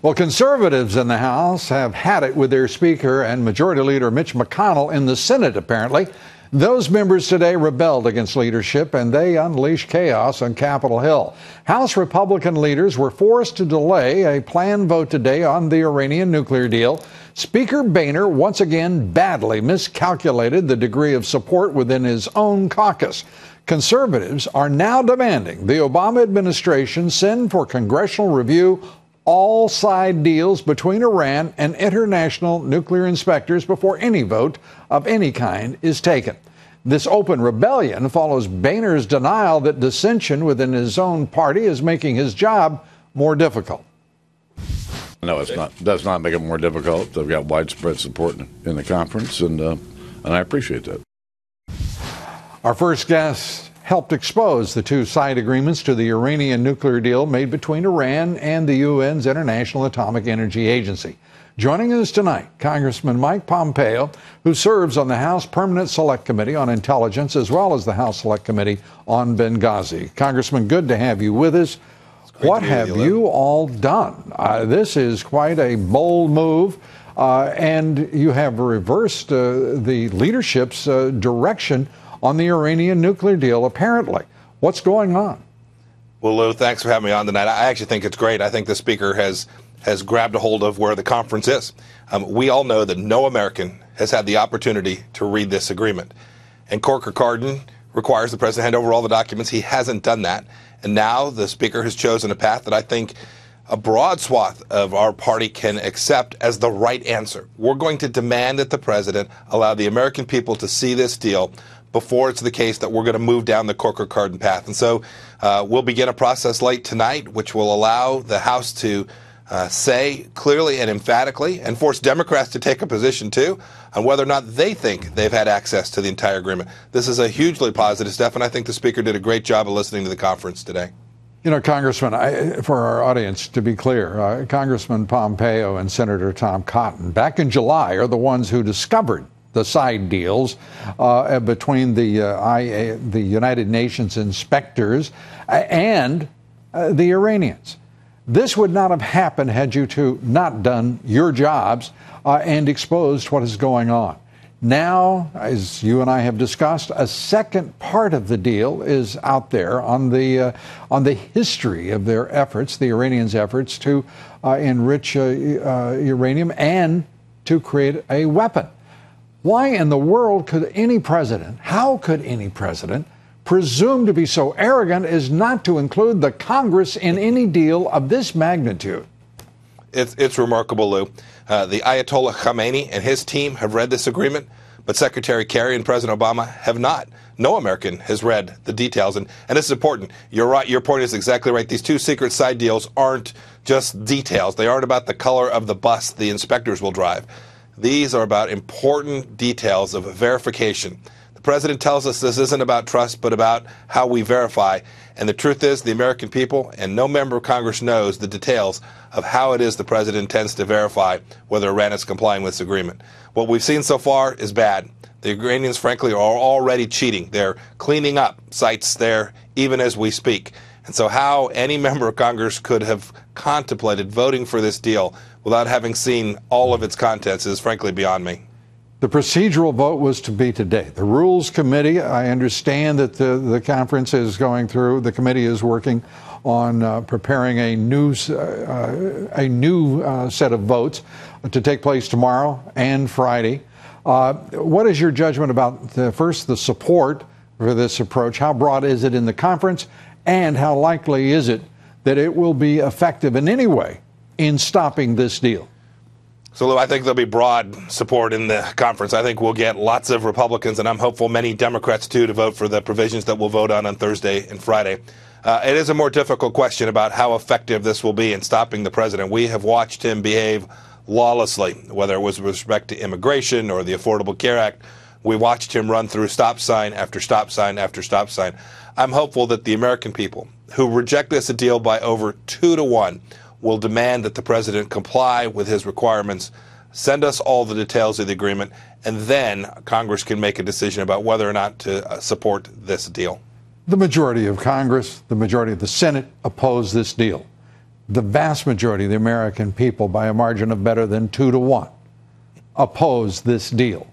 Well, conservatives in the House have had it with their Speaker and Majority Leader Mitch McConnell in the Senate, apparently. Those members today rebelled against leadership, and they unleashed chaos on Capitol Hill. House Republican leaders were forced to delay a planned vote today on the Iranian nuclear deal. Speaker Boehner once again badly miscalculated the degree of support within his own caucus. Conservatives are now demanding the Obama administration send for congressional review all side deals between Iran and international nuclear inspectors before any vote of any kind is taken. This open rebellion follows Boehner's denial that dissension within his own party is making his job more difficult. No, it's not. Does not make it more difficult. They've got widespread support in the conference, and I appreciate that. Our first guest helped expose the two side agreements to the Iranian nuclear deal made between Iran and the UN's International Atomic Energy Agency. Joining us tonight, Congressman Mike Pompeo, who serves on the House Permanent Select Committee on Intelligence as well as the House Select Committee on Benghazi. Congressman, good to have you with us. What have you all done? This is quite a bold move, and you have reversed the leadership's direction on the Iranian nuclear deal, apparently. What's going on? Well, Lou, thanks for having me on tonight. I actually think it's great. I think the Speaker has grabbed a hold of where the conference is. We all know that no American has had the opportunity to read this agreement. And Corker-Cardin requires the President hand over all the documents. He hasn't done that. And now the Speaker has chosen a path that I think a broad swath of our party can accept as the right answer. We're going to demand that the President allow the American people to see this deal before it's the case that we're going to move down the Corker-Cardin path. And so we'll begin a process late tonight, which will allow the House to say clearly and emphatically, and force Democrats to take a position, too, on whether or not they think they've had access to the entire agreement. This is a hugely positive step, and I think the Speaker did a great job of listening to the conference today. You know, Congressman, for our audience, to be clear, Congressman Pompeo and Senator Tom Cotton, back in July, are the ones who discovered the side deals between the United Nations inspectors and the Iranians. This would not have happened had you two not done your jobs and exposed what is going on. Now, as you and I have discussed, a second part of the deal is out there on the history of their efforts, the Iranians' efforts to enrich uranium and to create a weapon. Why in the world could any president, how could any president presume to be so arrogant as not to include the Congress in any deal of this magnitude? It's remarkable, Lou. The Ayatollah Khamenei and his team have read this agreement, but Secretary Kerry and President Obama have not. No American has read the details, and this is important. You're right. Your point is exactly right. These two secret side deals aren't just details. They aren't about the color of the bus the inspectors will drive. These are about important details of verification. The President tells us this isn't about trust, but about how we verify. And the truth is, the American people and no member of Congress knows the details of how it is the President intends to verify whether Iran is complying with this agreement. What we've seen so far is bad. The Iranians, frankly, are already cheating. They're cleaning up sites there even as we speak. And so how any member of Congress could have contemplated voting for this deal without having seen all of its contents is frankly beyond me. The procedural vote was to be today. The Rules Committee, I understand that the conference is going through, the committee is working on preparing a new set of votes to take place tomorrow and Friday. What is your judgment about, first, the support for this approach? How broad is it in the conference? And how likely is it that it will be effective in any way in stopping this deal? So, Lou, I think there'll be broad support in the conference. I think we'll get lots of Republicans, and I'm hopeful many Democrats, too, to vote for the provisions that we'll vote on Thursday and Friday. It is a more difficult question about how effective this will be in stopping the president. We have watched him behave lawlessly, whether it was with respect to immigration or the Affordable Care Act. We watched him run through stop sign after stop sign after stop sign. I'm hopeful that the American people, who reject this deal by over 2-1, will demand that the president comply with his requirements, send us all the details of the agreement, and then Congress can make a decision about whether or not to support this deal. The majority of Congress, the majority of the Senate oppose this deal. the vast majority of the American people, by a margin of better than 2-1, oppose this deal.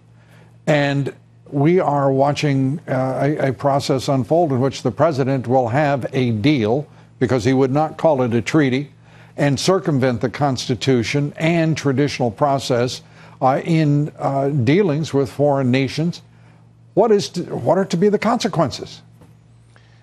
And we are watching a process unfold in which the president will have a deal, because he would not call it a treaty, and circumvent the Constitution and traditional process in dealings with foreign nations. What are to be the consequences?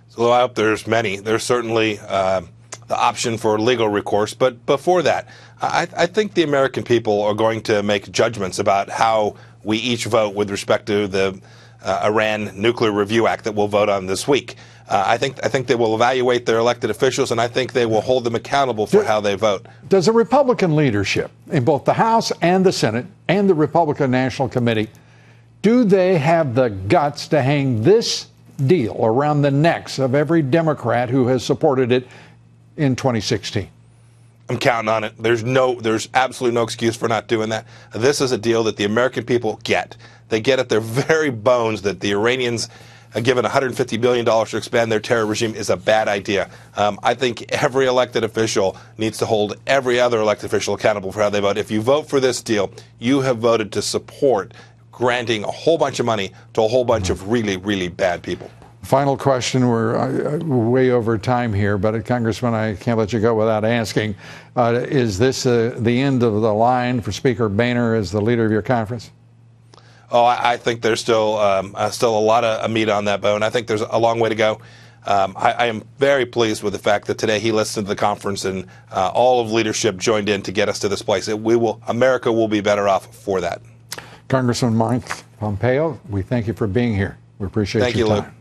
So I hope there's many. There's certainly the option for legal recourse. But before that, I think the American people are going to make judgments about how we each vote with respect to the Iran Nuclear Review Act that we'll vote on this week. I think they will evaluate their elected officials, and I think they will hold them accountable for how they vote. Does the Republican leadership in both the House and the Senate and the Republican National Committee, do they have the guts to hang this deal around the necks of every Democrat who has supported it in 2016? I'm counting on it. There's absolutely no excuse for not doing that. This is a deal that the American people get. They get at their very bones that the Iranians, given $150 billion to expand their terror regime, is a bad idea. I think every elected official needs to hold every other elected official accountable for how they vote. If you vote for this deal, you have voted to support granting a whole bunch of money to a whole bunch of really, really bad people. Final question. We're way over time here, but Congressman, I can't let you go without asking, is this the end of the line for Speaker Boehner as the leader of your conference? Oh, I think there's still a lot of meat on that bone. I think there's a long way to go. I am very pleased with the fact that today he listened to the conference and all of leadership joined in to get us to this place. America will be better off for that. Congressman Mike Pompeo, we thank you for being here. We appreciate your time. Thank you, Lou.